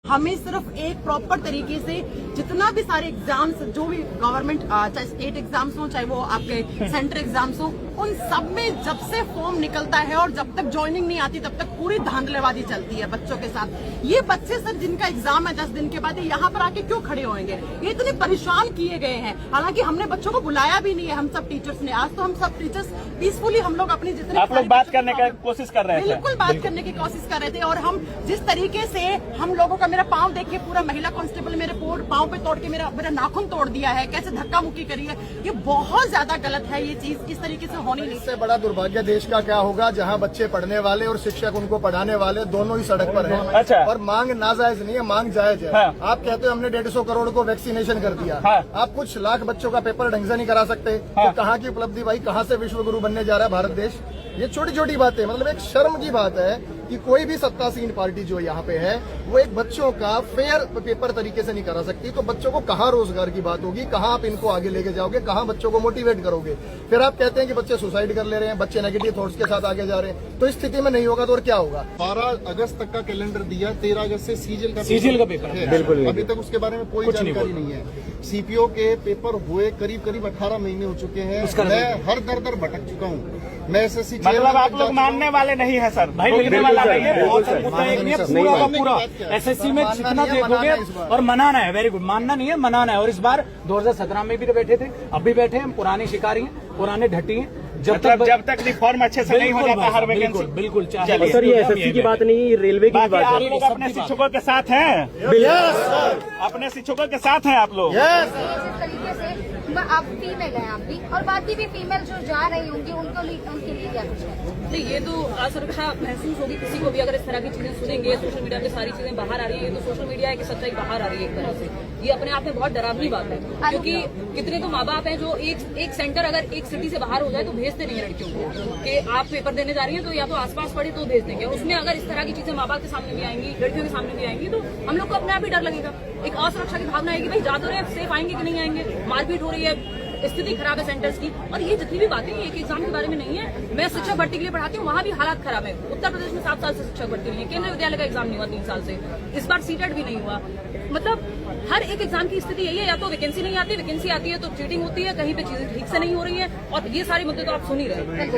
हमें सिर्फ एक प्रॉपर तरीके से जितना भी सारे एग्जाम्स जो भी गवर्नमेंट चाहे स्टेट एग्जाम्स हो चाहे वो आपके सेंटर एग्जाम्स हो उन सब में जब से फॉर्म निकलता है और जब तक ज्वाइनिंग नहीं आती तब तक पूरी धांधलेबाजी चलती है बच्चों के साथ। ये बच्चे सर जिनका एग्जाम है 10 दिन के बाद यहाँ पर आके क्यों खड़े होंगे? ये इतने परेशान किए गए हैं। हालांकि हमने बच्चों को बुलाया भी नहीं है, हम सब टीचर्स ने। आज तो हम सब टीचर्स पीसफुली हम लोग अपनी जितने आप लोग बात करने की कोशिश कर रहे थे, बिल्कुल बात करने की कोशिश कर रहे थे। और हम जिस तरीके से हम लोगों का, मेरा पाँव देखिए, पूरा महिला कांस्टेबल मेरे पाँव पे तोड़ के मेरा नाखून तोड़ दिया है, कैसे धक्का मुक्की करी है। ये बहुत ज्यादा गलत है, ये चीज इस तरीके से होनी नहीं। इससे बड़ा दुर्भाग्य देश का क्या होगा जहां बच्चे पढ़ने वाले और शिक्षक उनको पढ़ाने वाले दोनों ही सड़क पर हैं। अच्छा। और मांग नाजायज नहीं है, मांग जायज है। हाँ। आप कहते हो हमने 150 करोड़ को वैक्सीनेशन कर दिया। हाँ। आप कुछ लाख बच्चों का पेपर ढंग से नहीं करा सकते। हाँ। तो कहाँ की उपलब्धि भाई, कहाँ से विश्व गुरु बनने जा रहा है भारत देश? ये छोटी छोटी बातें, मतलब एक शर्म की बात है कि कोई भी सत्तासीन पार्टी जो यहाँ पे है वो एक बच्चों का फेयर पेपर तरीके से नहीं करा सकती। तो बच्चों को कहाँ रोजगार की बात होगी, कहाँ आप इनको आगे लेके जाओगे, कहाँ बच्चों को मोटिवेट करोगे? फिर आप कहते हैं कि बच्चे सुसाइड कर ले रहे हैं, बच्चे नेगेटिव थॉट्स के साथ आगे जा रहे हैं। तो इस स्थिति में नहीं होगा तो और क्या होगा? 12 अगस्त तक का कैलेंडर दिया, 13 अगस्त से सीजीएल का पेपर है। बिल्कुल अभी तक उसके बारे में कोई जानकारी नहीं है। सीपीओ के पेपर हुए करीब 18 महीने हो चुके हैं। मैं हर दर भटक चुका हूँ। मैं एसएससी मतलब आप लोग मानने वाले नहीं है सर? भाई मिलने वाला नहीं है, बहुत मुद्दा एक नहीं है, पूरा का पूरा एसएससी में जितना देखोगे। और मनाना है, वेरी गुड, मानना नहीं है, मनाना है। और इस बार 2017 में भी तो बैठे थे, अब भी बैठे हैं, पुरानी शिकारी हैं, पुराने ढट्टी हैं। जब तक रिफॉर्म अच्छे से नहीं हो जाता हर वैकेंसी। बिल्कुल सर, ये एसएससी की बात नहीं, रेलवे की बात है। आप लोग अपने शिक्षकों के साथ हैं, अपने शिक्षकों के साथ हैं आप लोग। तरीके से आप फीमेल हैं आप भी, और बाकी भी फीमेल जो जा रही होंगी उनके लिए क्या कुछ है? नहीं, ये तो असुरक्षा महसूस होगी किसी को भी अगर इस तरह की चीजें सुनेंगे। सोशल मीडिया पे सारी चीजें बाहर आ रही है, ये तो सोशल मीडिया है कि सच्चाई बाहर आ रही है एक तरह से। ये अपने आप में बहुत डरावनी बात है, क्योंकि कितने तो माँ बाप हैं जो एक सेंटर अगर एक सिटी से बाहर हो जाए तो भेजते नहीं है लड़कियों को कि आप पेपर देने जा रही हैं, तो या तो आसपास पढ़े तो भेज देंगे। उसमें अगर इस तरह की चीजें माँ बाप के सामने भी आएंगी, लड़कियों के सामने भी आएंगी, तो हम लोग को अपने आप ही डर लगेगा। एक असुरक्षा की भावना आएगी, भाई जा तो रहे हैं, सेफ आएंगे कि नहीं आएंगे, मारपीट हो रही है, स्थिति खराब है सेंटर्स की। और ये जितनी भी बातें एक एग्जाम के बारे में नहीं है। मैं शिक्षक भर्ती के लिए पढ़ाती हूँ, वहाँ भी हालात खराब है। उत्तर प्रदेश में 7 साल से शिक्षक भर्ती नहीं है, केंद्रीय विद्यालय का एग्जाम नहीं हुआ 3 साल से, इस बार सीटेट भी नहीं हुआ। मतलब हर एक एग्जाम की स्थिति यही है, या तो वैकेंसी नहीं आती, वैकेंसी आती है तो चीटिंग होती है, कहीं पे चीजें ठीक से नहीं हो रही है। और ये सारे मुद्दे तो आप सुन ही रहे हैं।